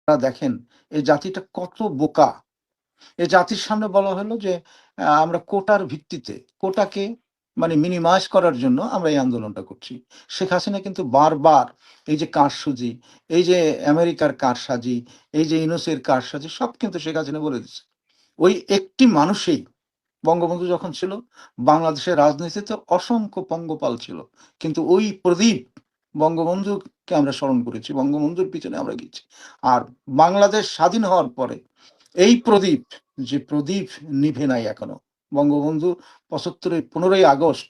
দেখেন এই জাতিটা কত বোকা। এই জাতির সামনে বলা হলো যে আমরা কোটার ভিত্তিতে কোটাকে মানে মিনিমাইজ করার জন্য আমরা এই আন্দোলনটা করছি। শেখ হাসিনা কিন্তু বারবার এই যে কারসাজি, এই যে আমেরিকার কারসাজি, এই যে ইউনুসের কারসাজি সব কিন্তু শেখ হাসিনা বলে দিচ্ছে। ওই একটি মানুষই বঙ্গবন্ধু যখন ছিল বাংলাদেশের রাজনীতিতে অসংখ্য পঙ্গপাল ছিল। কিন্তু ওই প্রদীপ বঙ্গবন্ধুকে আমরা স্মরণ করেছি, বঙ্গবন্ধুর পিছনে আমরা গেছি। আর বাংলাদেশ স্বাধীন হওয়ার পরে এই প্রদীপ যে প্রদীপ নিভে নাই এখনো। বঙ্গবন্ধু ৭৫ 15ই আগস্ট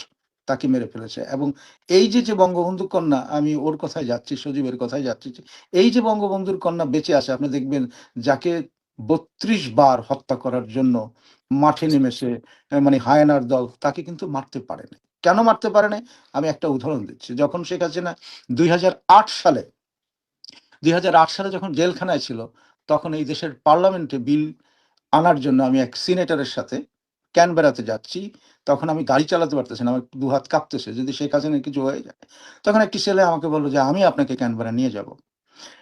তাকে মেরে ফেলেছে এবং এই যে বঙ্গবন্ধু কন্যা, আমি ওর কথায় যাচ্ছি, সজীবের কথায় যাচ্ছি যে এই যে বঙ্গবন্ধুর কন্যা বেঁচে আছে, আপনি দেখবেন যাকে ৩২ বার হত্যা করার জন্য মাঠে নেমেছে মানে হায়েনার দল, তাকে কিন্তু মারতে পারে নাই। কেন মারতে পারে নাই? আমি একটা উদাহরণ দিচ্ছি। যখন শেখ হাসিনা ২০০৮ সালে ২০০৮ সালে যখন জেলখানায় ছিল, তখন এই দেশের পার্লামেন্টে বিল আনার জন্য আমি এক সিনেটরের সাথে ক্যানবেরাতে যাচ্ছি। তখন আমি গাড়ি চালাতে পারতেছি না। আমার ২ হাত কাঁপতেছে। যদি শেখ হাসিনার কিছু হয়ে যায়। তখন একটি ছেলে আমাকে বলল যে, "আমি আপনাকে ক্যানবেরা নিয়ে যাব।"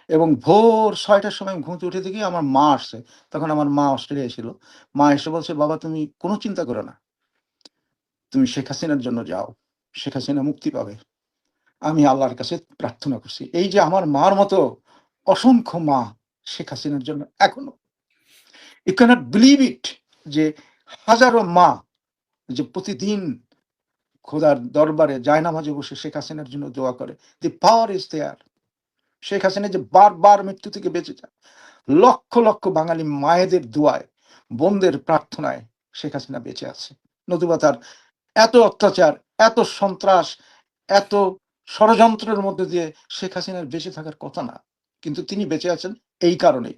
এবং ভোর ৬ টার সময় আমি ঘুম থেকে উঠে দেখি আমার মা আসছে। তখন আমার মা অস্ট্রেলিয়ায় ছিল। মা এসে বলছে, "বাবা তুমি কোনো চিন্তা করো না। তুমি শেখ হাসিনার জন্য যাও। শেখ হাসিনা মুক্তি পাবে।" আমি আল্লাহর কাছে প্রার্থনা করছি। এই যে আমার মার মতো অসংখ্য মা শেখ হাসিনার জন্য এখনো। You cannot believe it যে হাজারো মা যে প্রতিদিন খোদার দরবারে জায়নামাজে বসে শেখ হাসিনার জন্য দোয়া করে। The power is there. Sheikh Hasina যে বারবার মৃত্যু থেকে বেঁচে যায়। লক্ষ, লক্ষ বাঙালি মায়েদের দোয়ায়, বোনদের প্রার্থনায় শেখ হাসিনা বেঁচে আছে। নতুবা তার এত অত্যাচার, এত সন্ত্রাস, এত ষড়যন্ত্রের মধ্যে দিয়ে শেখ হাসিনার বেঁচে থাকার কথা না। কিন্তু তিনি বেঁচে আছেন এই কারণেই।